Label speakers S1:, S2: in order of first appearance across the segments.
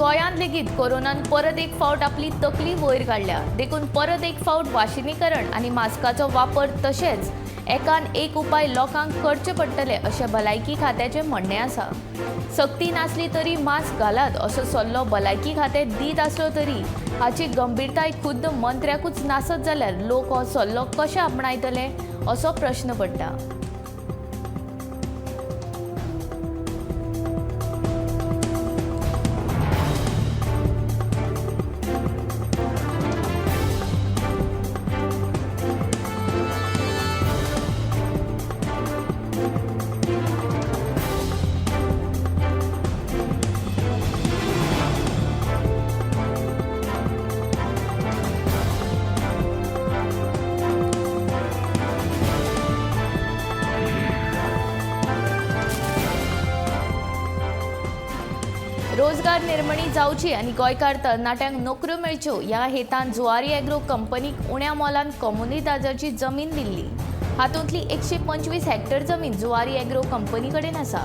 S1: गोंयांत लेगीत कोरोनान परत एक फावट आपली तकली वयर काडल्या. देखून परत एक फावट वाशिनीकरण आनी मास्काचो वापर तशेंच एकान एक उपाय लोकांक करचे पडटले अशें भलायकी खात्याचें म्हणणें आसा. सक्ती नासली तरी मास्क घालात असो सल्लो भलायकी खातें दीत आसलो तरी हाची गंभीरताय खुद्द मंत्र्याकूच नासत जाल्यार लोक हो सल्लो कशे आपणायतले असो प्रश्न पडटा. रोजगार निर्मणी जावची आनी गोंयकार तरणाट्यांक नोकऱ्यो मेळच्यो ह्या हेतान जुवारी एग्रो कंपनीक उण्या मोलान कम्युनिदादाची जमीन दिल्ली. हातूंतली 125 हेक्टर जमीन जुवारी एग्रो कंपनी कडेन आसा.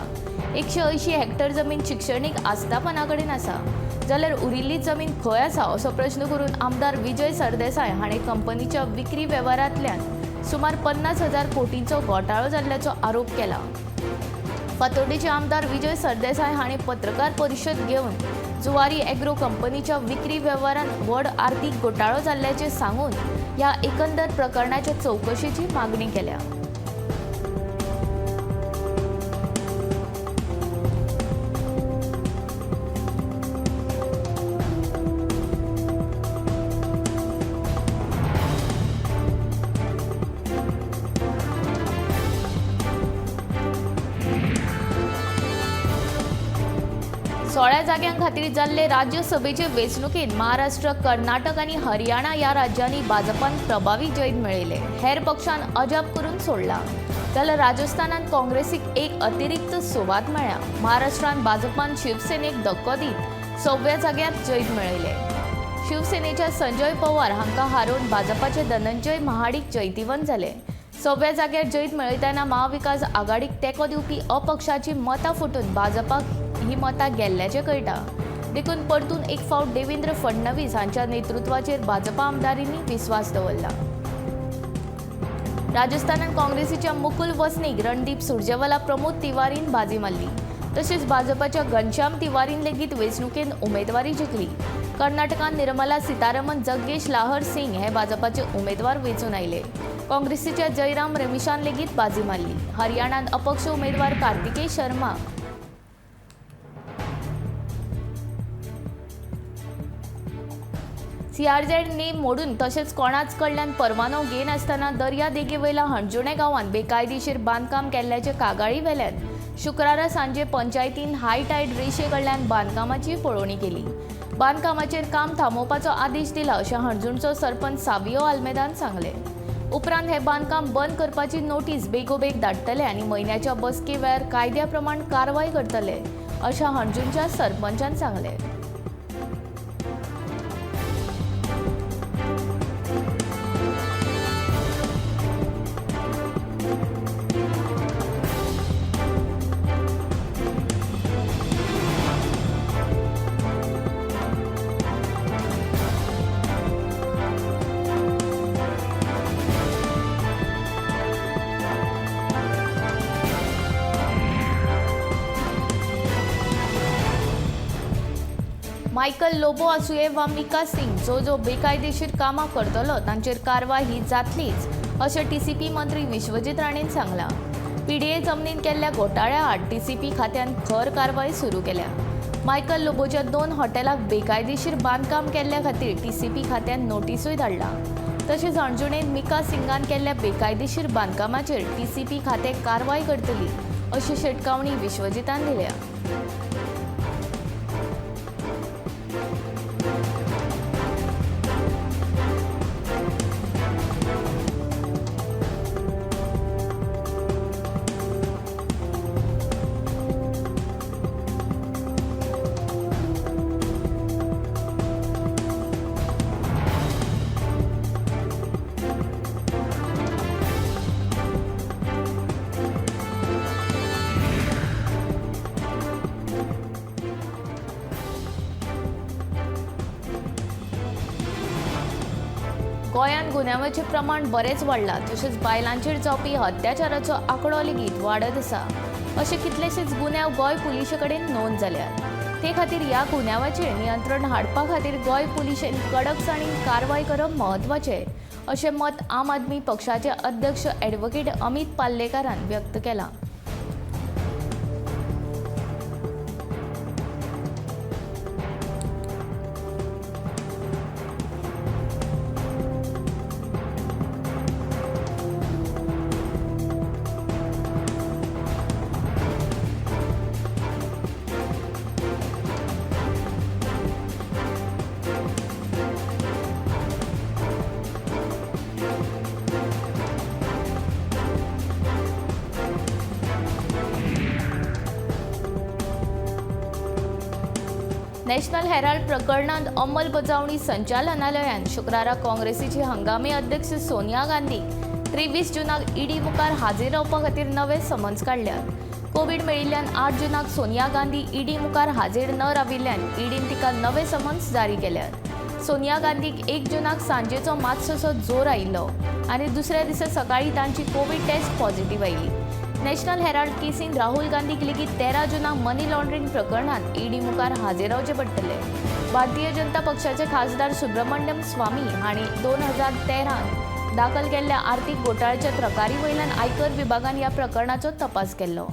S1: 180 हेक्टर जमीन शिक्षणीक आस्थापना कडेन आसा. जाल्यार उरिल्ली जमीन खंय आसा असो प्रश्न करून आमदार विजय सरदेसाय हाणें कंपनीच्या विक्री वेव्हारांतल्यान सुमार 50,000 कोटींचो घोटाळो जाल्ल्याचो आरोप केला. फातोर्डेचे आमदार विजय सरदेसाय हाणें पत्रकार परिशद घेवन जुवारी एग्रो कंपनीच्या विक्री वेव्हारांत व्हड आर्थीक घोटाळो जाल्ल्याचें सांगून ह्या एकंदर प्रकरणाचे चवकशेची मागणी केल्या. सोळ्या जाग्यां खातीर जाल्ले राज्यसभेचे वेंचणुकेत महाराष्ट्र, कर्नाटक आनी हरियाणा ह्या राज्यांनी भाजपान प्रभावी जैत मेळयले. हेर पक्षान अजाप करून सोडला. जाल्यार राजस्थानात काँग्रेसीक एक अतिरिक्त सुवात मेळ्ळ्या. महाराष्ट्रात भाजपान शिवसेनेक धक्को दीत 6व्या जाग्यार जैत मेळयले. शिवसेनेच्या संजय पवार हांकां हारोवन भाजपाचे धनंजय महाडीक जैतिवंत जाले. 6व्या जाग्यार जैत मेळयतना महाविकास आघाडीक तेंको दिवपी अपक्षाची मतां फुटून भाजपाक ही मतां गेल्ल्याचें कळटा. देखून परतून एक फावट देवेंद्र फडणवीस हांच्या नेतृत्वाचेर भाजपा आमदारांनी विस्वास दवरला. राजस्थानात काँग्रेसीच्या मुकुल वसनीक, रणदीप सुरजेवाला, प्रमोद तिवारीन बाजी मारली. तशेंच भाजपाच्या घनश्याम तिवारीन लेगीत वेंचणुकेंत उमेदवारी जिखली. कर्नाटकात निर्मला सीतारामन, जग्गेश लाहर सिंग हे भाजपाचे उमेदवार वेंचून आयले. काँग्रेसीच्या जयराम रमेशान लेगीत बाजी मारली. हरियाणात अपक्ष उमेदवार कार्तिकेय शर्मा सीआरझेड नेम मोडून तशेंच कोणाच कडल्यान परवानो घेनासतना दर्या देगेवयल्या हणजुणे गांवांत बेकायदेशीर बांदकाम केल्ल्याचे कागाळी वेल्यान शुक्रारा सांजे पंचायतीन हाय टायड रेशे कडल्यान बांदकामाची पळोवणी केली. बांदकामाचेर काम थांबोवपाचो आदेश दिला अशें हणजूणचो सरपंच सावियो आल्मेदान सांगले. उपरांत हे बांदकाम बंद करपाची नोटीस बेगोबेग धाडटले आनी म्हयन्याच्या बसके वेळार कायद्या प्रमाण कारवाय करतले अशें हणजूणच्या सरपंचान सांगले. मायकल लोबो आसुये वा मिका सिंग जो बेकायदेशीर कामां करतलो तांचेर कारवाय ही जातलीच अशें टीसीपी मंत्री विश्वजीत राणेन सांगलां. पीडीए जमनीन केल्ल्या घोटाळ्या आड टीसीपी खात्यान खर कारवाय सुरू केल्या. मायकल लोबोच्या 2 हॉटेलाक बेकायदेशीर बांदकाम केल्ल्या खातीर टीसीपी खात्यान नोटीसूय धाडला. तशेंच अणजुणेंत मिका सिंगान केल्ल्या बेकायदेशीर बांदकामाचेर टीसीपी खातें कारवाय करतली अशी शिटकावणी विश्वजितान दिल्या. गोंयांत गुन्यांवाचें प्रमाण बरेंच वाडलां, तशेंच बायलांचेर जावपी अत्याचाराचो आंकडो लेगीत वाडत आसा. अशे कितलेशेच गुन्यांव गोंय पुलिशे कडेन नोंद जाल्यात. ते खातीर ह्या गुन्यांवाचेर नियंत्रण हाडपा खातीर गोंय पुलिशेन कडकसाणीन कारवाय करप म्हत्वाचें, अशें मत आम आदमी पक्षाचे अध्यक्ष ॲडव्होकेट अमित पाल्लेकारान व्यक्त केलां. नॅशनल हेराल्ड प्रकरणांत अंमलबजावणी संचालनालयान शुक्रारा काँग्रेसीची हंगामी अध्यक्ष सोनिया गांधीक 23 जूनाक ईडी मुखार हाजीर रावपा खातीर नवे समन्स काडल्यात. कोविड मेळिल्ल्यान 8 जूनाक सोनिया गांधी ईडी मुखार हाजीर न राविल्ल्यान ईडीन तिका नवे समन्स जारी केल्यात. सोनिया गांधीक 1 जूनाक सांजेचो मातसोसो जोर आयिल्लो आनी दुसऱ्या दिसा सकाळी तांची कोविड टेस्ट पॉझिटिव्ह आयली. नॅशनल हेराल्ड केसीन राहुल गांधीक लेगीत 13 जूनाक मनी लॉन्ड्रिंग प्रकरणांत ईडी मुखार हाजीर रावचे पडटले. भारतीय जनता पक्षाचे खासदार सुब्रमण्यम स्वामी हांणी 2013 दाखल केल्ल्या आर्थीक घोटाळ्याच्या तक्रारी वयल्यान आयकर विभागान ह्या प्रकरणाचो तपास केल्लो.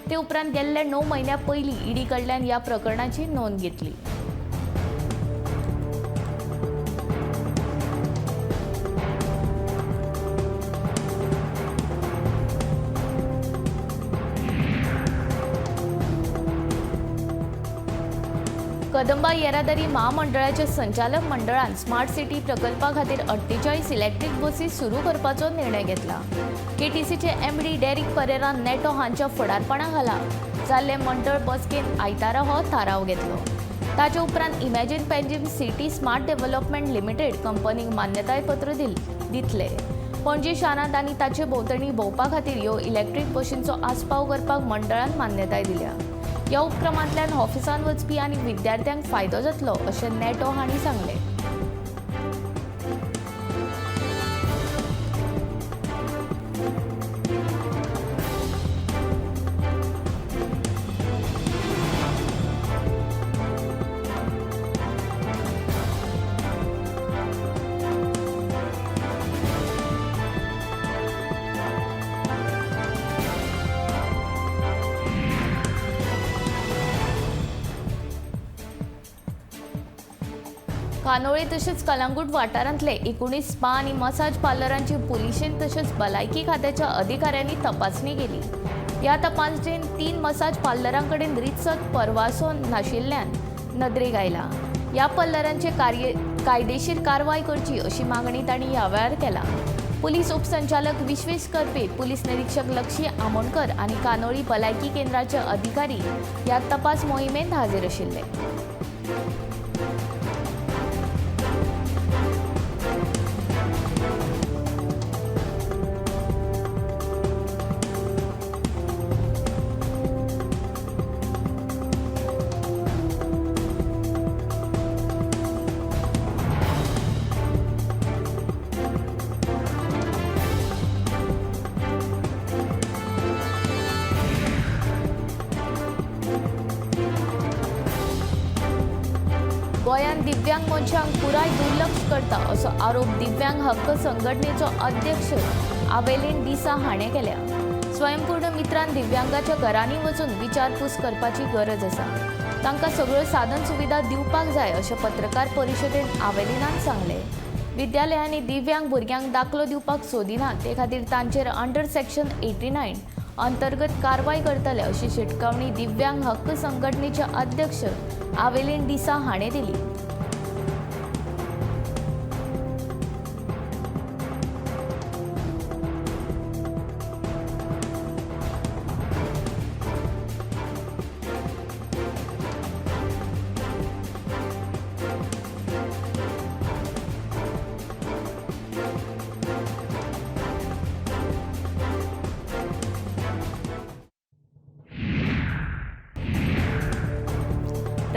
S1: ते उपरांत गेल्ल्या 9 म्हयन्यां पयलीं ईडी कडल्यान ह्या प्रकरणाची नोंद घेतली. कदंबा येरादारी महामंडळाच्या संचालक मंडळान स्मार्ट सिटी प्रकल्पा खातीर 48 इलेक्ट्रीक बसी सुरू करपाचो निर्णय घेतला. केटीसीचे एमडी डेरिक परेरा नेटो हांच्या फुडारपणा खाला जाल्ले मंडळ बसकेन आयतारा हो थाराव घेतलो. ताचे उपरांत imagine Panjim city smart development limited कंपनीक मान्यताय पत्र दितले. पणजी शारांत आनी ताचे भोंवतणी भोंवपा खातीर ह्यो इलेक्ट्रीक बशींचो आस्पाव करपाक मंडळान मान्यताय दिल्या. ह्या उपक्रमांतल्यान ऑफिसांत वचपी आनी विद्यार्थ्यांक फायदो जातलो अशें नेटो हांणी सांगलें. कानोळे तशेंच कलंगूट वाठारांतले 19 स्पा आनी मसाज पार्लरांची पुलिशेन तशेंच भलायकी खात्याच्या अधिकाऱ्यांनी तपासणी केली. ह्या तपासणेंत 3 मसाज पार्लरां कडेन रितसर परवासो नाशिल्ल्यान नदरेक आयला. ह्या पार्लरांचे कायदेशीर कारवाय करची अशी मागणी तांणी ह्या वेळार केला. पुलीस उपसंचालक विश्वेश करपे, पुलीस निरीक्षक लक्षी आमोणकर आनी कानोळी भलायकी केंद्राचे अधिकारी ह्या तपास मोहिमेंत हाजीर आशिल्ले. गोंयांत दिव्यांग मनशांक पुराय दुर्लक्ष करता असो आरोप दिव्यांग हक्क संघटनेचो अध्यक्ष आवेलीन डिसा हाणें केल्या. स्वयंपूर्ण मित्रान दिव्यांगाच्या घरांनी वचून विचारपूस करपाची गरज आसा. तांकां सगळ्यो साधन सुविधा दिवपाक जाय अशें पत्रकार परिशदेंत आवेलिनान सांगलें. विद्यालयांनी दिव्यांग भुरग्यांक दाखलो दिवपाक सोदिनात ते खातीर तांचेर अंडर सेक्शन 89 अंतर्गत कारवाय करतले अशी शिटकावणी दिव्यांग हक्क संघटनेचे अध्यक्ष आवेलीन डिसा हाणें दिली.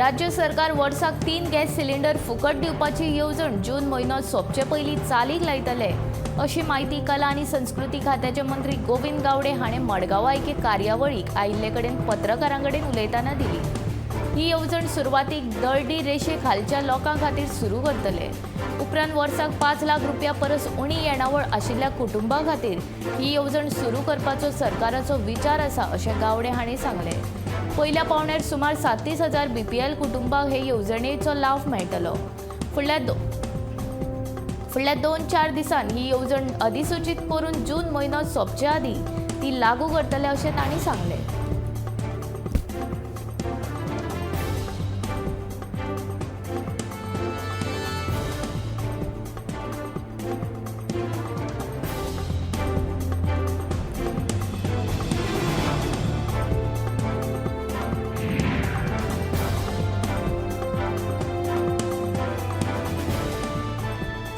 S1: राज्य सरकार वर्साक 3 गॅस सिलिंडर फुकट दिवपाची येवजण जून म्हयनो सोंपचे पयलीं चालीक लायतले अशी माहिती कला आनी संस्कृती खात्याचे मंत्री गोविंद गावडे हाणें मडगांवां एके कार्यावळीक आयिल्ले कडेन पत्रकारां कडेन उलयतना दिली। ही येवजण सुरवातीक दळडी रेशे खालच्या लोकां खातीर सुरू करतले। उपरांत वर्साक 5 लाख रुपया परस उणी येणावळ आशिल्ल्या कुटुंबां खातीर ही येवजण सुरू करपाचो सरकाराचो विचार आसा अशें गावडे हांणी सांगलें। पयल्या पावण्यार सुमार 37,000 BPL कुटुंबांक हे येवजणेचो लाव मेळटलो। फुडल्या 2-4 दिसांनी ही येवजण अधिसूचित करून जून म्हयनो सोंपचे आदीं ती लागू करतले अशें तांणी सांगलें।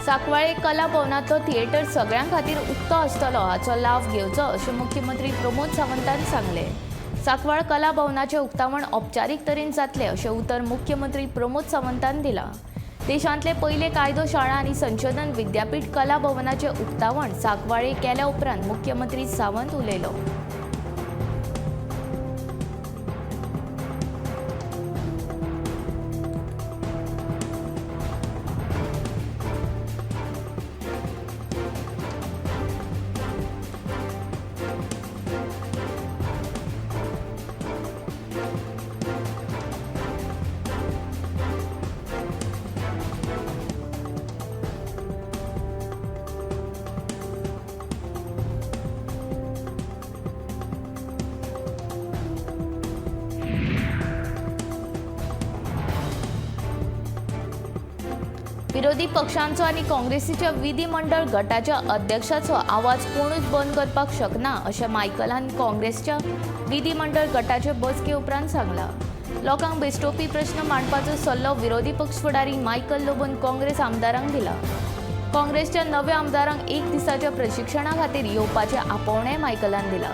S1: सांकवाळे कला भवनांतलो थिएटर सगळ्यां खातीर उक्तो आसतलो हाचो लाव घेवचो अशें मुख्यमंत्री प्रमोद सावंतान सांगलें। सांकवाळ कला भवनाचें उक्तावण औपचारीक तरेन जातलें अशें उतर मुख्यमंत्री प्रमोद सावंतान दिलां। देशांतले पयले कायदो शाळा आनी संशोधन विद्यापीठ कला भवनाचें उक्तावण सांकवाळे केल्या उपरांत मुख्यमंत्री सावंत उलयलो। विरोधी पक्षांचो आनी काँग्रेसीच्या विधिमंडळ गटाच्या अध्यक्षाचो आवाज कोणूच बंद करपाक शकना अशें मायकलान काँग्रेसच्या विधिमंडळ गटाचे बसके उपरांत सांगलां। लोकांक बेस्टोवपी प्रश्न मांडपाचो सल्लो विरोधी पक्ष फुडारी मायकल लोबोन काँग्रेस आमदारांक दिला। काँग्रेसच्या नव्या आमदारांक 1 दिसाच्या प्रशिक्षणा खातीर येवपाचें आपोवणें मायकलान दिलां।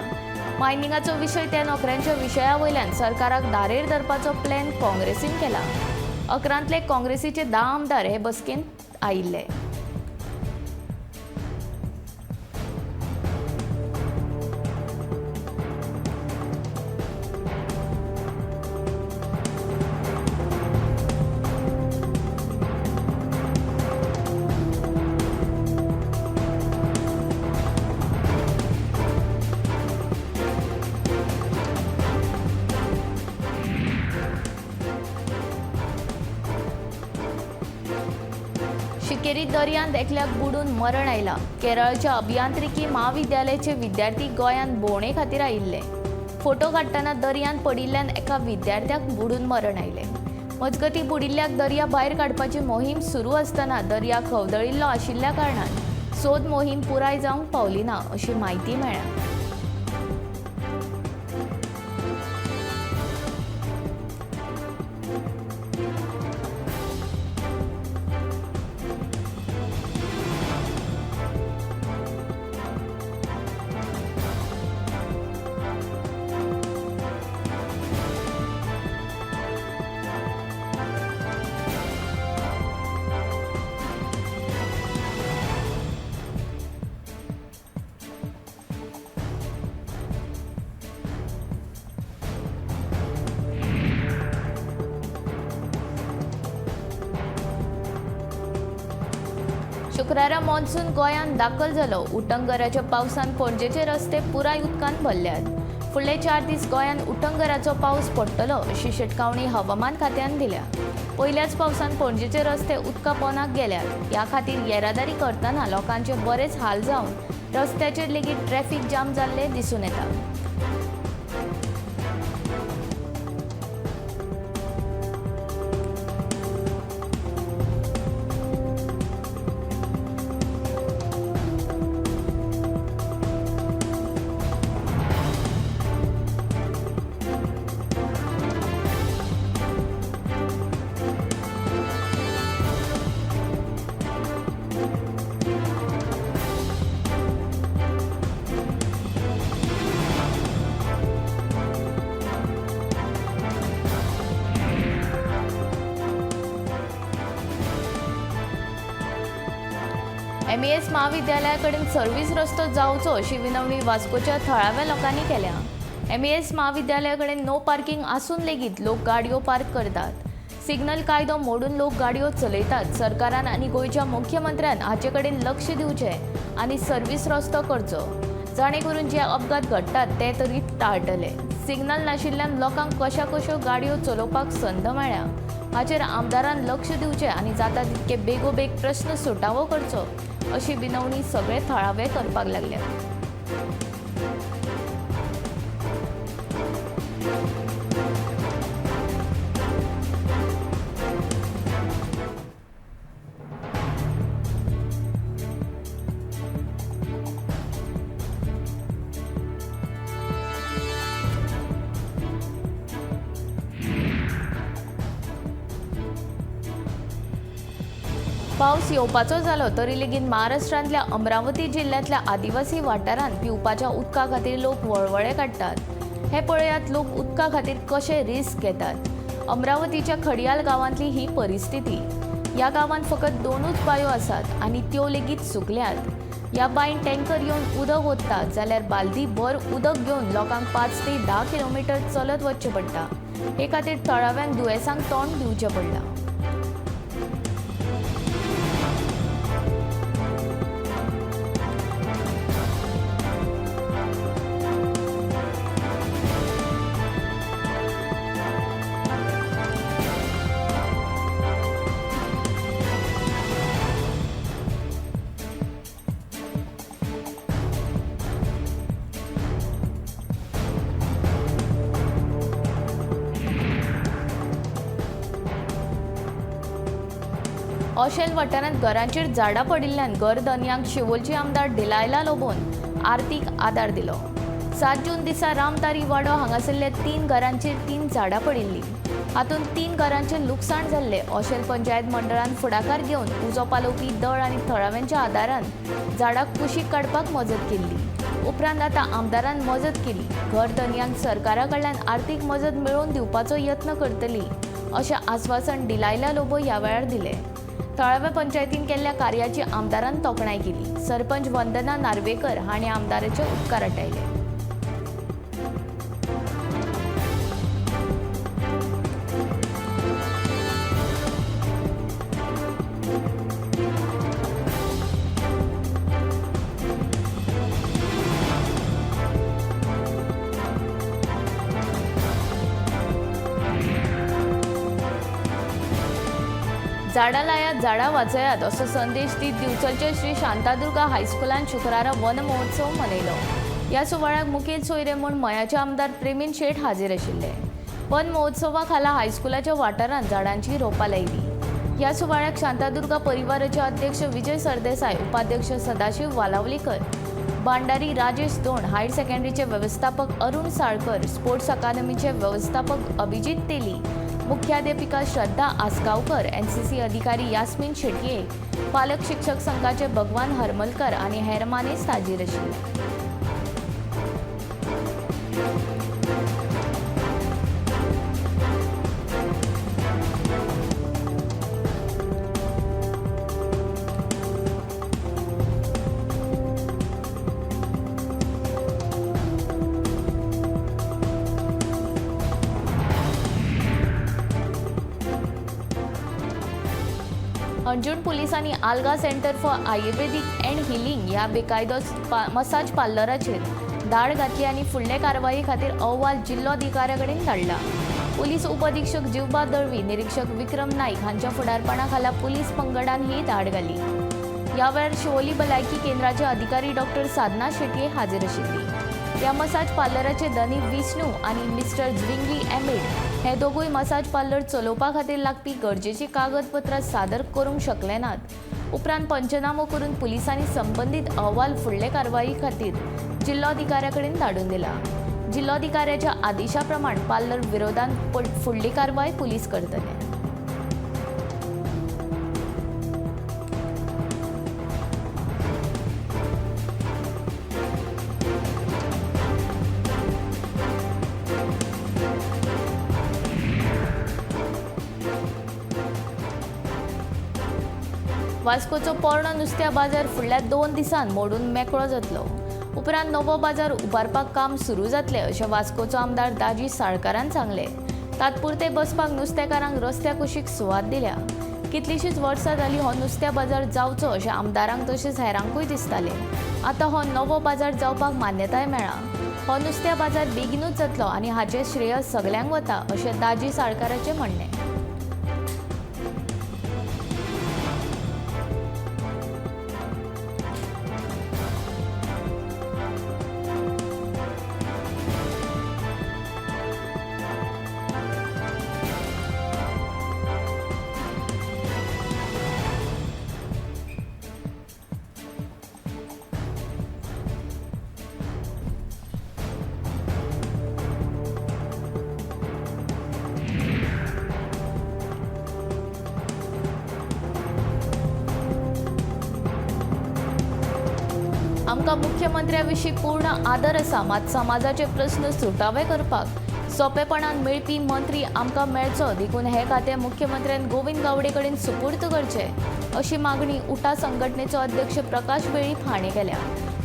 S1: मायनिंगाचो विशय त्या नोकऱ्यांच्या विशया वयल्यान सरकाराक दारेर धरपाचो प्लॅन काँग्रेसीन केला। 11तले काँग्रेसीचे 10 आमदार हे बसकेंत आयिल्ले। शिकेरी दर्यांत एकल्याक बुडून मरण आयलां। केरळच्या अभियांत्रिकी महाविद्यालयाचे विद्यार्थी गोंयांत भोंवडे खातीर आयिल्ले। फोटो काडटना दर्यांत पडिल्ल्यान एका विद्यार्थ्याक बुडून मरण आयलें। मजगतीं बुडिल्ल्याक दर्या भायर काडपाची मोहीम सुरू आसतना दर्या खवदळिल्लो आशिल्ल्या कारणान सोद मोहीम पुराय जावंक पावली ना अशी माहिती मेळ्ळ्या। शुक्रारा मॉन्सून गोंयांत दाखल जालो। उटंगराच्या पावसान पणजेचे रस्ते पुराय उदकान भरल्यात। फुडले 4 दीस गोंयांत उटंगराचो पावस पडटलो अशी शिटकावणी हवामान खात्यान दिल्या। पयल्याच पावसान पणजेचे रस्ते उदका पोंदाक गेल्यात। ह्या खातीर येरादारी करतना लोकांचे बरेच हाल जावन रस्त्याचेर लेगीत ट्रॅफिक जाम जाल्ले दिसून येता। MES महाविद्यालयाकडे सर्व्हिस रस्तो जावचो अशी विनवणी वास्कोच्या थळाव्या लोकांनी केल्या. MES महाविद्यालयाकडे नो पार्किंग असून लेगीत लोक गाडयो पार्क करतात. सिग्नल कायदो मोडून लोक गाडयो चलयतात. सरकारान आनी गोंयच्या मुख्यमंत्र्यान हाचे कडेन लक्ष दिवचें आनी सर्व्हिस रस्तो करचो, जाणे करून जे अपघात घडटात ते तरी टाळटले. सिग्नल नाशिल्ल्यान लोकांक कशा गाडयो चलोवपाक संद मेळ्ळ्या हाचेर आमदारान लक्ष दिवचें आनी जाता तितके बेगोबेग प्रस्न सुटावो करचो अशी विनवणी सगळे थळावे करपाक लागल्या. पावस येवपाचो जालो तरी लेगीत महाराष्ट्रांतल्या अमरावती जिल्ह्यातल्या आदिवासी वाठारांत पिवपाच्या उदका खातीर लोक वळवळे काडटात. हे पळयात लोक उदका खातीर कशे रिस्क घेतात. अमरावतीच्या खडियाल गांवांतली ही परिस्थिती. ह्या गांवांत फकत 2च बांयो आसात आनी त्यो लेगीत सुकल्यात. ह्या बांयन टँकर येवन उदक ओततात जाल्यार बालदी भर उदक घेवन लोकांक 5 ते 10 किलोमीटर चलत वचचें पडटा. हे खातीर थळाव्यांक दुयेंसांक तोंड दिवचें पडलां. ऑशेल वाठारांत घरांचेर झाडां पडिल्ल्यान घर धन्यांक शिवोलची आमदार डिलायला लोबोन आर्थीक आदार दिलो. 7 जून दिसा रामतारी वाडो हांगासरल्या 3 घरांचेर 3 झाडां पडिल्लीं. हातूंत 3 घरांचें लुकसाण जाल्लें. ऑशेल पंचायत मंडळान फुडाकार घेवन उजो पालोवपी दळ आनी थळाव्यांच्या आदारान झाडां कुशीक काडपाक मजत केल्ली. उपरांत आतां आमदारान मजत केली. घर धन्यांक सरकारा कडल्यान आर्थीक मजत मेळोवन दिवपाचो यत्न करतली अशें आस्वासन डिलायला लोबो ह्या वेळार दिलें. थळाव्या पंचायतीन केल्ल्या कार्याची आमदारान तोखणाय केली. सरपंच वंदना नार्वेकर हांणी आमदाराचे उपकार आटायले. झाडां लायात, झाडां वाचयात असो संदेश दीत दिवचलचे श्री शांतादुर्गा हायस्कुलान शुक्रारा वन महोत्सव मनयलो. ह्या सुवाळ्याक मुखेल सोयरे म्हूण मयाचे आमदार प्रेमीन शेठ हाजीर आशिल्ले. वन महोत्सवा खाला हायस्कुलाच्या वाठारांत झाडांची रोपां लायली. ह्या सुवाळ्याक शांतादुर्गा परिवाराचे अध्यक्ष विजय सरदेसाय, उपाध्यक्ष सदाशिव वालावलीकर, भांडारी राजेश दोण, हायर सेकंडरीचे व्यवस्थापक अरुण साळकर, स्पोर्ट्स अकादमीचे व्यवस्थापक अभिजित तेली, मुख्याध्यापिका श्रद्धा आसगावकर, NCC अधिकारी यास्मीन शेटये, पालक शिक्षक संघाचे भगवान हरमलकर आनी हेर मानेस्त हाजीर आशिल्ले. अंजुण पुलिसांनी आल्गा centre for ayurvedic and healing ह्या बेकायदो मसाज पार्लराचेर धाड घातली आनी फुडले कारवाये खातीर अहवाल जिल्लोधिकाऱ्या कडेन धाडला. पुलीस उपअधीक्षक जिवबा दळवी, निरीक्षक विक्रम नाईक हांच्या फुडारपणा खाला पुलीस पंगडान ही धाड घाली. ह्या वेळार शिवोली भलायकी केंद्राचे अधिकारी डॉक्टर साधना शेटये हाजीर आशिल्ली. ह्या मसाज पार्लराचे धनी विष्णू आनी मिस्टर झ्विंगली एमेड हे दोगूय मसाज पार्लर चलोवपा खातीर लागपी गरजेची कागदपत्रां सादर करूंक शकले नात. उपरांत पंचनामो करून पुलिसांनी संबंदीत अहवाल फुडले कारवाई खातीर जिल्लोधिकाऱ्या कडेन धाडून दिला. जिल्लोधिकाऱ्याच्या आदेशा प्रमाण पार्लर विरोधांत फुडली कारवाय पुलीस करतले. वास्कोचो पोरणो नुस्त्या बाजार फुडल्या 2 दिसांत मोडून मेकळो जातलो. उपरांत नवो बाजार उबारपाक काम सुरू जातलें अशें वास्कोचो आमदार दाजी साळकारान सांगलें. तात्पुरते बसपाक नुस्तेकारांक रस्त्या कुशीक सुवात दिल्या. कितलींशींच वर्सां जालीं हो नुस्त्या बाजार जावचो अशें आमदारांक तशेंच हेरांकूय दिसतालें. आतां हो नवो बाजार जावपाक मान्यताय मेळ्ळा. हो नुस्त्या बाजार बेगीनूच जातलो आनी हाचें श्रेय सगल्यांक वता अशें दाजी साळकाराचें म्हणणें. आमकां मुख्यमंत्र्या विशीं पूर्ण आदर आसा, मात समाजाचे प्रस्न सुटावे करपाक सोंपेपणान मेळपी मंत्री आमकां मेळचो, देखून हे खातें मुख्यमंत्र्यान गोविंद गावडे कडेन सुपूर्द करचें अशी मागणी उठा संघटनेचो अध्यक्ष प्रकाश वेळीप हांणी केल्या.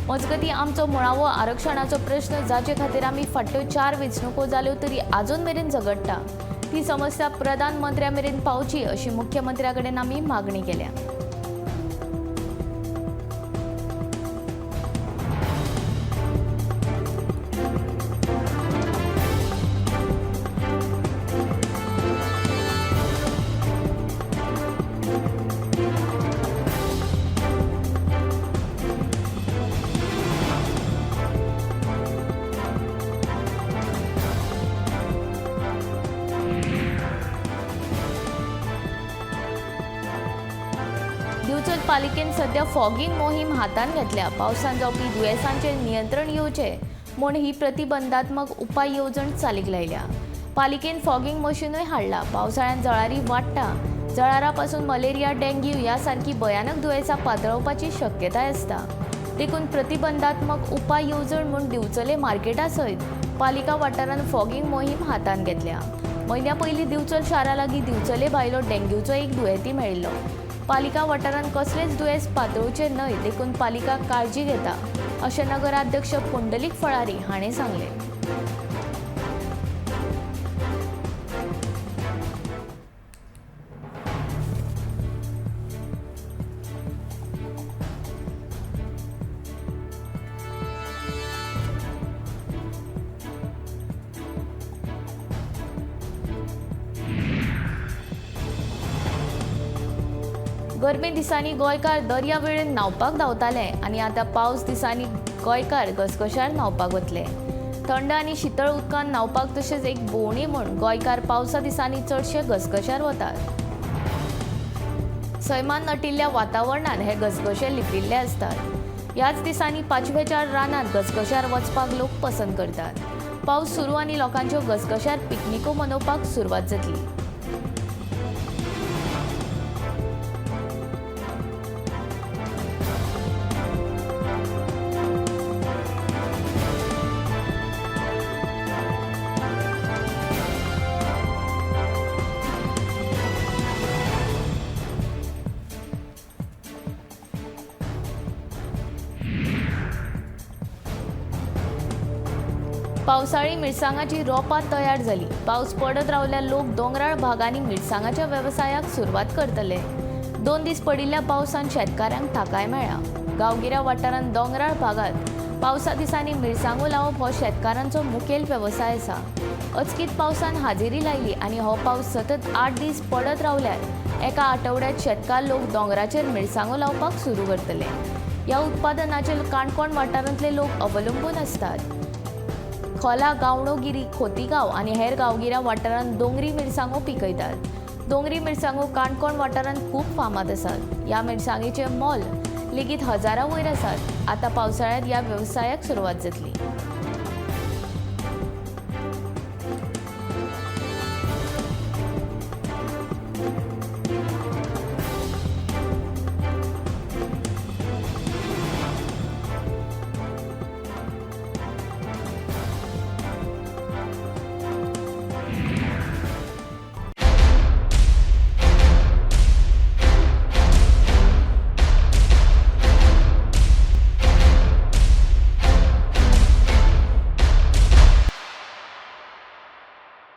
S1: मजगतीं आमचो मुळावो आरक्षणाचो प्रस्न जाचे खातीर आमी फाटल्यो 4 वेंचणुको जाल्यो तरी आजून मेरेन झगडटा, ती समस्या प्रधानमंत्र्या मेरेन पावची अशी मुख्यमंत्र्या कडेन आमी मागणी केल्या. दिवचल पालिकेन सध्या फॉगिंग मोहीम हातान घेतल्या. पावसान जावपी दुयेंसांचेर नियंत्रण येवचें म्हूण ही प्रतिबंधात्मक उपाय येवजण चालीक लायल्या. पालिकेन फॉगिंग मशीनूय हाडला. पावसाळ्यांत जळारी वाडटा. जळारा पासून मलेरिया, डेंग्यू ह्या सारकी भयानक दुयेंसां पातळावपाची शक्यताय आसता. देखून प्रतिबंधात्मक उपाय येवजण म्हूण दिवचले मार्केटा सयत पालिका वाठारांत फॉगिंग मोहीम हातान घेतल्या. म्हयन्या पयलीं दिवचल शारा लागीं दिवचले भायलो डेंग्यूचो एक दुयेंती मेळिल्लो. पालिका वाठारांत कसलेच दुयेंस पातळुचे न्हय, देखून पालिका काळजी घेता अशें नगराध्यक्ष पुंडलीक फळारी हाणें सांगलें. गरमे दिसांनी गोंयकार दर्यावेळेन न्हावपाक धांवताले आनी आतां पावस दिसांनी गोंयकार घसघश्यार न्हावपाक वतले. थंड आनी शितळ उदकान न्हावपाक तशेंच एक भोंवडी म्हूण गोंयकार पावसा दिसांनी चडशे घसघश्यार वतात. सैमान नटिल्ल्या वातावरणांत हे घसघशे लिपिल्ले असतात. ह्याच दिसांनी पाचवेचार रानांत घसघश्यार वचपाक लोक पसंत करतात. पावस सुरू आनी लोकांच्यो घसघश्यार पिकनिको मनोवपाक सुरवात जातली. पावसाळी मिरसांगाची रोपां तयार जाली. पावस पडत रावल्यार लोक दोंगराळ भागांनी मिरसांगाच्या वेवसायाक सुरवात करतले. 2 दीस पडिल्ल्या पावसान शेतकाऱ्यांक थाकाय मेळ्ळा. गांवगिऱ्या वाठारांत दोंगराळ भागांत पावसा दिसांनी मिरसांगो लावप हो शेतकारांचो मुखेल वेवसाय आसा. अचकीत पावसान हाजेरी लायली आनी हो पावस सतत 8 दीस पडत रावल्यार एका आठवड्यात शेतकार लोक दोंगराचेर मिरसांगो लावपाक सुरू करतले. ह्या उत्पादनाचेर काणकोण वाठारांतले लोक अवलंबून आसतात. खोला, गावणोगिरी, खोतीगांव आनी हेर गांवगिऱ्या वाठारांत दोंगरी मिरसांगो पिकयतात. दोंगरी मिरसांगो काणकोण वाठारांत खूब फामाद आसात. ह्या मिरसांगेचे मोल लेगीत हजारां वयर आसात. आतां पावसाळ्यांत ह्या वेवसायाक सुरवात जातली.